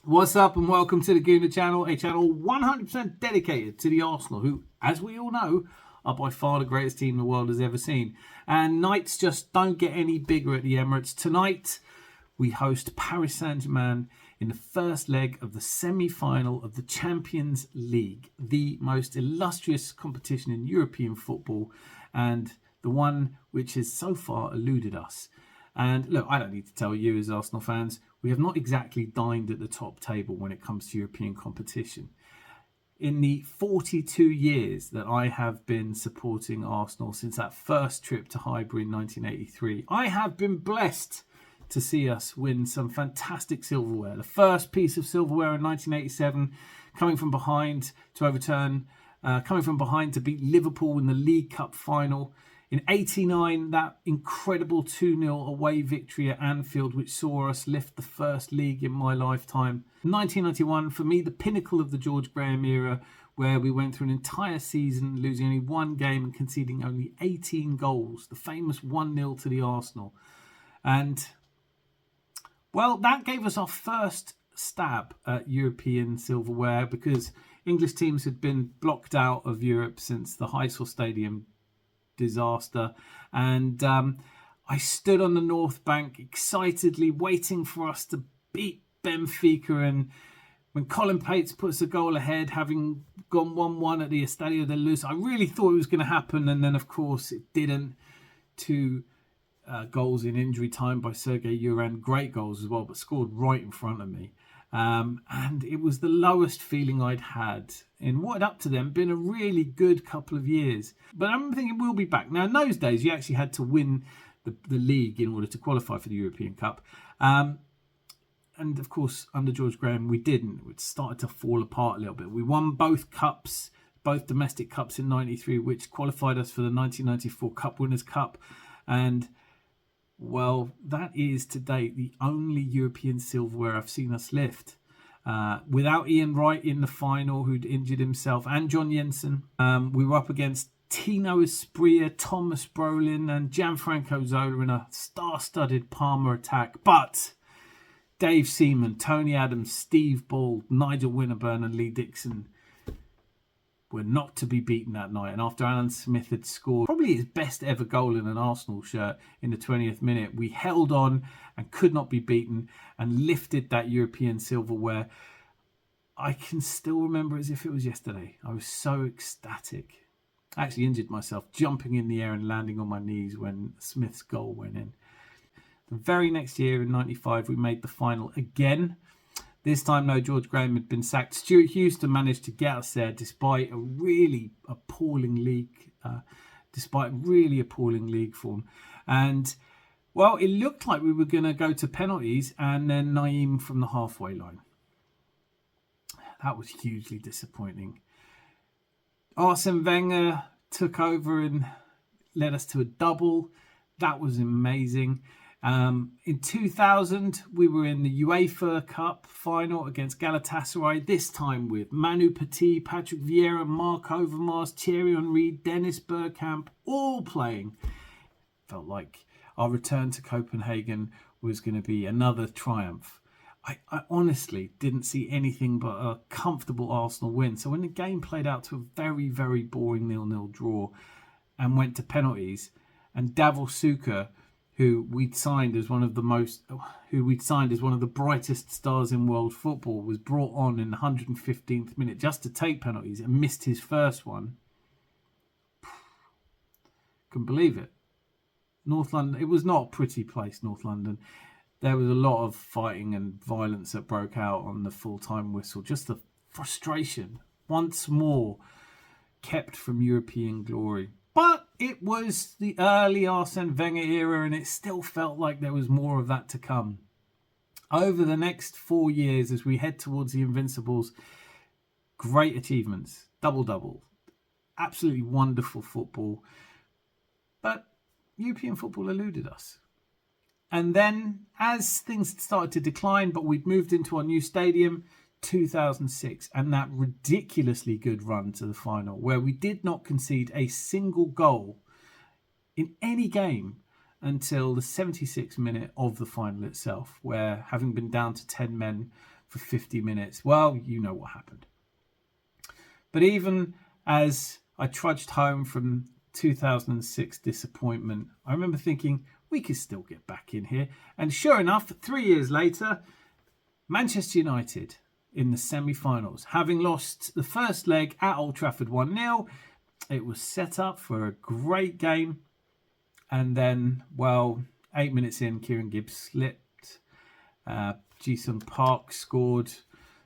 What's up and welcome to the Gooner channel, a channel 100% dedicated to the Arsenal, who, as we all know, are by far the greatest team the world has ever seen. And nights just don't get any bigger at the Emirates. Tonight, we host Paris Saint-Germain in the first leg of the semi-final of the Champions League, the most illustrious competition in European football and the one which has so far eluded us. And look, I don't need to tell you as Arsenal fans, we have not exactly dined at the top table when it comes to European competition. In the 42 years that I have been supporting Arsenal since that first trip to Highbury in 1983, I have been blessed to see us win some fantastic silverware. The first piece of silverware in 1987, coming from behind to beat Liverpool in the League Cup final. In 89, that incredible 2-0 away victory at Anfield, which saw us lift the first league in my lifetime. 1991, for me, the pinnacle of the George Graham era, where we went through an entire season, losing only one game and conceding only 18 goals. The famous 1-0 to the Arsenal. And, well, that gave us our first stab at European silverware, because English teams had been blocked out of Europe since the Heysel Stadium disaster, and I stood on the North Bank excitedly waiting for us to beat Benfica, and when Colin Pates puts a goal ahead, having gone 1-1 at the Estadio de Luz, I really thought it was going to happen, and then of course it didn't. Two goals in injury time by Sergei Yuran, great goals as well, but scored right in front of me. And it was the lowest feeling I'd had in what had up to then been a really good couple of years. But I'm thinking we'll be back. Now, in those days, you actually had to win the league in order to qualify for the European Cup. And of course, under George Graham, we didn't. It started to fall apart a little bit. We won both cups, both domestic cups in 93, which qualified us for the 1994 Cup Winners' Cup. And well, that is to date the only European silverware I've seen us lift. Without Ian Wright in the final, who'd injured himself, and John Jensen, we were up against Tino Asprilla, Thomas Brolin, and Gianfranco Zola in a star-studded Parma attack. But Dave Seaman, Tony Adams, Steve Ball, Nigel Winterburn, and Lee Dixon were not to be beaten that night. And after Alan Smith had scored probably his best ever goal in an Arsenal shirt in the 20th minute, we held on and could not be beaten and lifted that European silverware. I can still remember it as if it was yesterday. I was so ecstatic. I actually injured myself jumping in the air and landing on my knees when Smith's goal went in. The very next year in 95, we made the final again. This time, no, George Graham had been sacked. Stuart Houston managed to get us there despite a really appalling league, form. And, well, it looked like we were going to go to penalties and then Naeem from the halfway line. That was hugely disappointing. Arsene Wenger took over and led us to a double. That was amazing. In 2000, we were in the UEFA Cup final against Galatasaray, this time with Manu Petit, Patrick Vieira, Mark Overmars, Thierry Henry, Dennis Bergkamp, all playing. Felt like our return to Copenhagen was going to be another triumph. I honestly didn't see anything but a comfortable Arsenal win. So when the game played out to a very, very boring 0-0 draw and went to penalties, and Davor Suker, who we'd signed as one of the brightest stars in world football, was brought on in the 115th minute just to take penalties and missed his first one. Couldn't believe it. North London, it was not a pretty place, North London. There was a lot of fighting and violence that broke out on the full-time whistle. Just the frustration, once more, kept from European glory. But it was the early Arsene Wenger era, and it still felt like there was more of that to come. Over the next 4 years, as we head towards the Invincibles, great achievements, double-double, absolutely wonderful football. But European football eluded us. And then, as things started to decline, but we'd moved into our new stadium, 2006, and that ridiculously good run to the final, where we did not concede a single goal in any game until the 76th minute of the final itself, where, having been down to 10 men for 50 minutes, well, you know what happened. But even as I trudged home from 2006 disappointment, I remember thinking, we could still get back in here. And sure enough, 3 years later, Manchester United in the semi-finals, having lost the first leg at Old Trafford 1-0, it was set up for a great game. And then, well, 8 minutes in, Kieran Gibbs slipped. Ji-sung Park scored.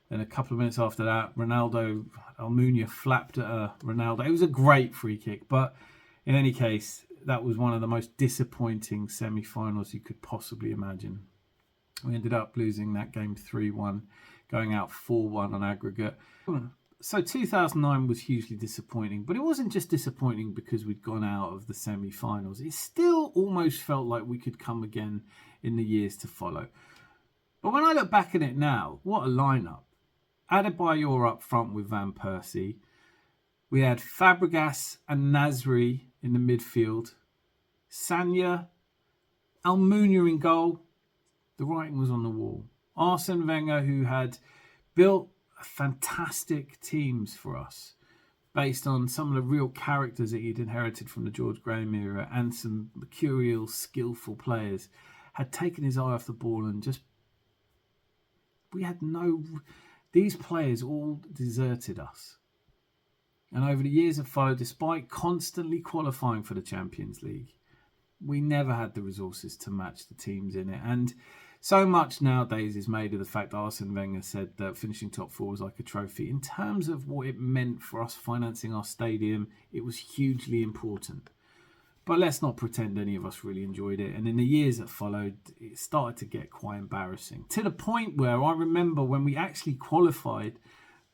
Then a couple of minutes after that, Ronaldo, Almunia flapped at Ronaldo. It was a great free kick. But in any case, that was one of the most disappointing semi-finals you could possibly imagine. We ended up losing that game 3-1, going out 4-1 on aggregate. So 2009 was hugely disappointing, but it wasn't just disappointing because we'd gone out of the semi-finals. It still almost felt like we could come again in the years to follow. But when I look back at it now, what a lineup. Adebayor up front with Van Persie. We had Fabregas and Nasri in the midfield. Sanya, Almunia in goal. The writing was on the wall. Arsene Wenger, who had built fantastic teams for us based on some of the real characters that he'd inherited from the George Graham era and some mercurial, skillful players, had taken his eye off the ball and just... These players all deserted us. And over the years that followed, despite constantly qualifying for the Champions League, we never had the resources to match the teams in it. And so much nowadays is made of the fact that Arsene Wenger said that finishing top four was like a trophy. In terms of what it meant for us financing our stadium, it was hugely important. But let's not pretend any of us really enjoyed it. And in the years that followed, it started to get quite embarrassing. To the point where I remember when we actually qualified,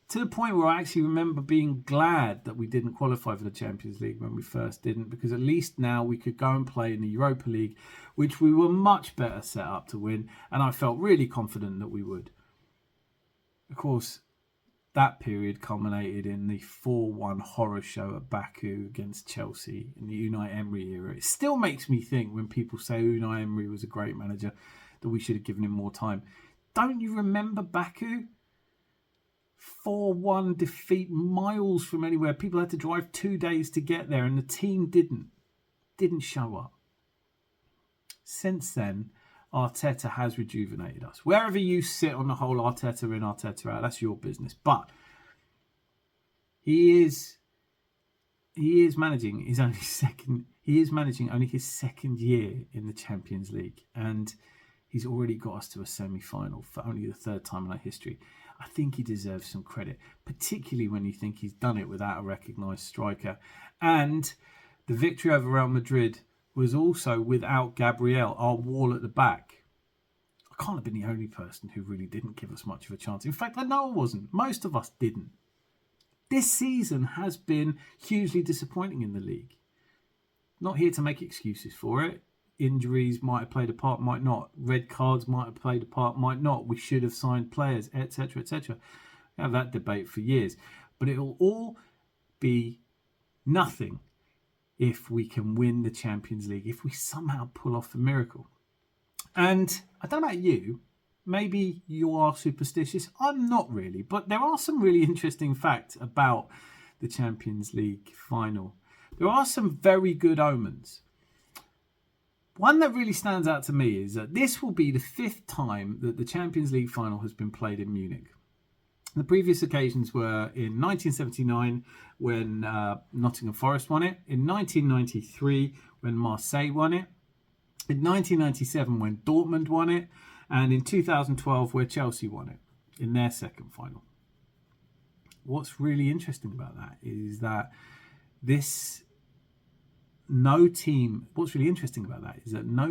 to the point where I actually remember being glad that we didn't qualify for the Champions League when we first didn't, because at least now we could go and play in the Europa League, which we were much better set up to win, and I felt really confident that we would. Of course, that period culminated in the 4-1 horror show at Baku against Chelsea in the Unai Emery era. It still makes me think when people say Unai Emery was a great manager that we should have given him more time. Don't you remember Baku? 4-1 defeat, miles from anywhere. People had to drive 2 days to get there, and the team didn't show up. Since then, Arteta has rejuvenated us. Wherever you sit on the whole Arteta in, Arteta out, that's your business. But he is managing his only second. He is managing only his second year in the Champions League, and he's already got us to a semi-final for only the third time in our history. I think he deserves some credit, particularly when you think he's done it without a recognised striker. And the victory over Real Madrid was also without Gabriel, our wall at the back. I can't have been the only person who really didn't give us much of a chance. In fact, I know I wasn't. Most of us didn't. This season has been hugely disappointing in the league. Not here to make excuses for it. Injuries might have played a part, might not. Red cards might have played a part, might not. We should have signed players, etc., etc. We have that debate for years. But it'll all be nothing if we can win the Champions League, if we somehow pull off the miracle. And I don't know about you, maybe you are superstitious. I'm not really, but there are some really interesting facts about the Champions League final. There are some very good omens. One that really stands out to me is that this will be the 5th time that the Champions League final has been played in Munich. The previous occasions were in 1979 when Nottingham Forest won it, in 1993 when Marseille won it, in 1997 when Dortmund won it, and in 2012 where Chelsea won it in their second final. What's really interesting about that is that no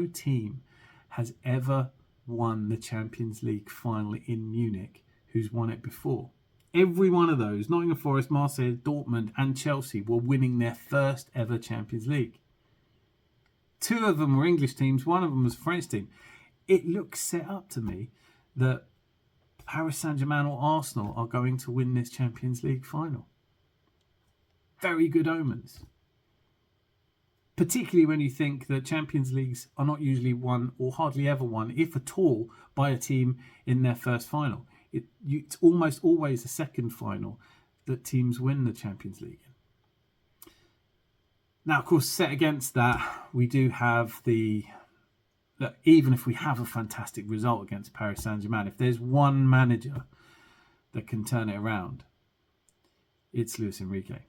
team has ever won the Champions League final in Munich who's won it before. Every one of those, Nottingham Forest, Marseille, Dortmund and Chelsea, were winning their first ever Champions League. 2 of them were English teams, 1 of them was a French team. It looks set up to me that Paris Saint-Germain or Arsenal are going to win this Champions League final. Very good omens. particularly when you think that Champions Leagues are not usually won, or hardly ever won, if at all, by a team in their first final. It's almost always the second final that teams win the Champions League in. Now, of course, set against that, we do have that even if we have a fantastic result against Paris Saint-Germain, if there's one manager that can turn it around, it's Luis Enrique.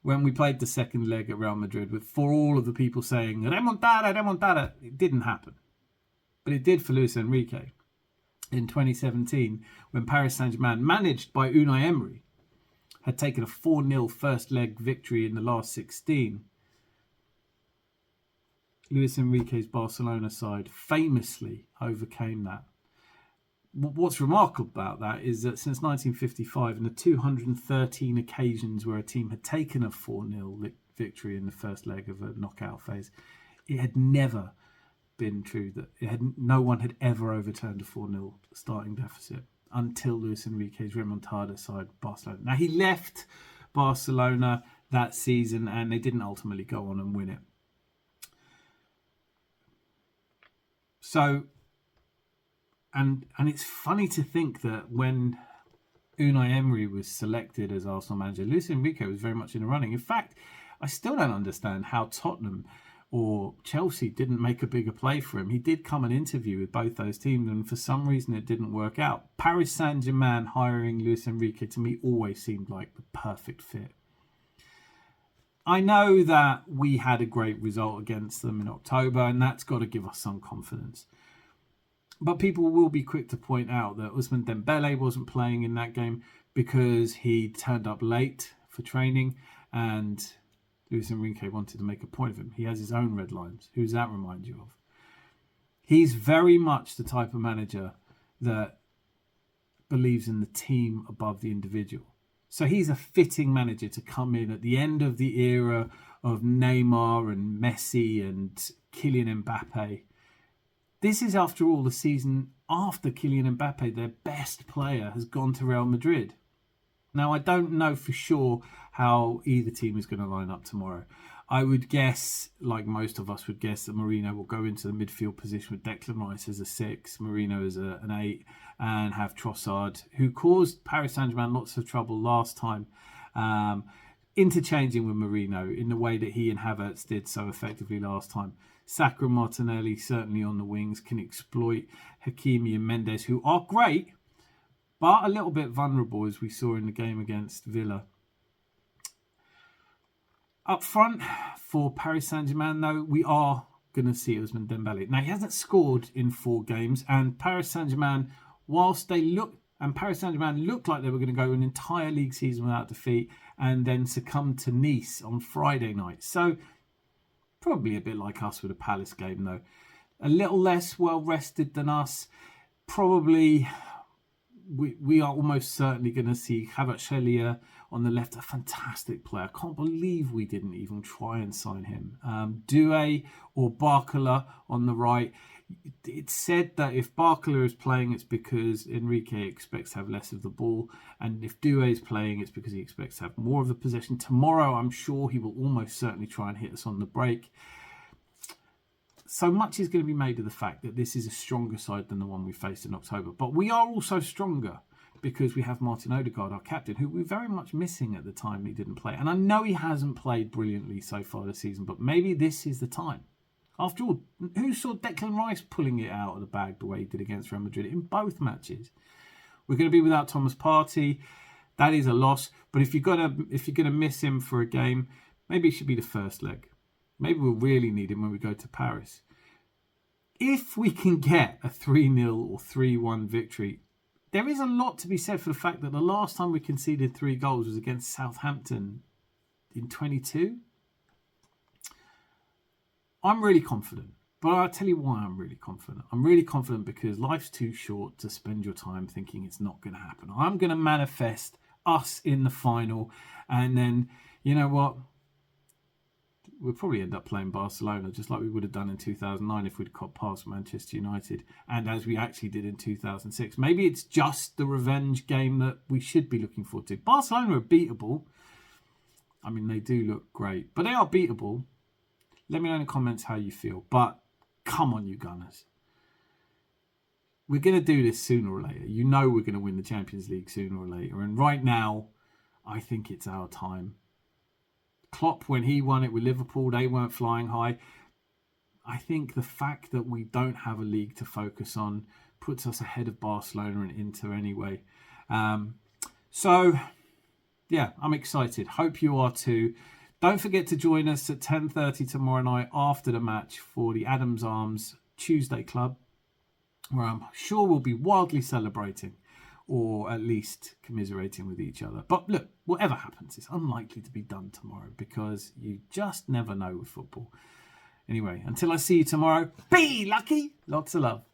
When we played the second leg at Real Madrid, for all of the people saying, remontada, remontada, it didn't happen. But it did for Luis Enrique. In 2017, when Paris Saint-Germain, managed by Unai Emery, had taken a 4-0 first leg victory in the last 16, Luis Enrique's Barcelona side famously overcame that. What's remarkable about that is that since 1955, in the 213 occasions where a team had taken a 4-0 victory in the first leg of a knockout phase, it had never been true that no one had ever overturned a 4-0 starting deficit until Luis Enrique's remontada side, Barcelona. Now, he left Barcelona that season and they didn't ultimately go on and win it. So, and it's funny to think that when Unai Emery was selected as Arsenal manager, Luis Enrique was very much in the running. In fact, I still don't understand how Tottenham or Chelsea didn't make a bigger play for him. He did come and interview with both those teams, and for some reason it didn't work out. Paris Saint-Germain hiring Luis Enrique, to me, always seemed like the perfect fit. I know that we had a great result against them in October, and that's got to give us some confidence. But people will be quick to point out that Ousmane Dembele wasn't playing in that game because he turned up late for training, and Luis Enrique wanted to make a point of him. He has his own red lines. Who does that remind you of? He's very much the type of manager that believes in the team above the individual. So he's a fitting manager to come in at the end of the era of Neymar and Messi and Kylian Mbappe. This is, after all, the season after Kylian Mbappe, their best player, has gone to Real Madrid. Now, I don't know for sure how either team is going to line up tomorrow. I would guess, like most of us would guess, that Mourinho will go into the midfield position with Declan Rice as a 6, Mourinho as an 8, and have Trossard, who caused Paris Saint-Germain lots of trouble last time, interchanging with Mourinho in the way that he and Havertz did so effectively last time. Saka and Martinelli, certainly on the wings, can exploit Hakimi and Mendes, who are great, but a little bit vulnerable, as we saw in the game against Villa. Up front for Paris Saint-Germain, though, we are going to see Ousmane Dembele. Now, he hasn't scored in 4 games, and Paris Saint-Germain, whilst Paris Saint-Germain looked like they were going to go an entire league season without defeat and then succumb to Nice on Friday night. So, probably a bit like us with a Palace game, though. A little less well-rested than us. Probably, we are almost certainly going to see Havertz on the left, a fantastic player. I can't believe we didn't even try and sign him. Doué or Barcola on the right. It's said that if Barcola is playing, it's because Enrique expects to have less of the ball. And if Doué is playing, it's because he expects to have more of the possession. Tomorrow, I'm sure he will almost certainly try and hit us on the break. So much is going to be made of the fact that this is a stronger side than the one we faced in October. But we are also stronger because we have Martin Odegaard, our captain, who we're very much missing at the time he didn't play. And I know he hasn't played brilliantly so far this season, but maybe this is the time. After all, who saw Declan Rice pulling it out of the bag the way he did against Real Madrid in both matches? We're going to be without Thomas Partey. That is a loss. But if you're going to miss him for a game, maybe it should be the first leg. Maybe we'll really need him when we go to Paris. If we can get a 3-0 or 3-1 victory, there is a lot to be said for the fact that the last time we conceded 3 goals was against Southampton in 22. I'm really confident, but I'll tell you why I'm really confident. I'm really confident because life's too short to spend your time thinking it's not going to happen. I'm going to manifest us in the final, and then, you know what? We'll probably end up playing Barcelona just like we would have done in 2009 if we'd got past Manchester United, and as we actually did in 2006. Maybe it's just the revenge game that we should be looking forward to. Barcelona are beatable. I mean, they do look great, but they are beatable. Let me know in the comments how you feel. But come on, you Gunners. We're going to do this sooner or later. You know we're going to win the Champions League sooner or later. And right now, I think it's our time. Klopp, when he won it with Liverpool, they weren't flying high. I think the fact that we don't have a league to focus on puts us ahead of Barcelona and Inter anyway. So, yeah, I'm excited. Hope you are too. Don't forget to join us at 10:30 tomorrow night after the match for the Adams Arms Tuesday Club, where I'm sure we'll be wildly celebrating, or at least commiserating with each other. But look, whatever happens, it's unlikely to be done tomorrow because you just never know with football. Anyway, until I see you tomorrow, be lucky. Lots of love.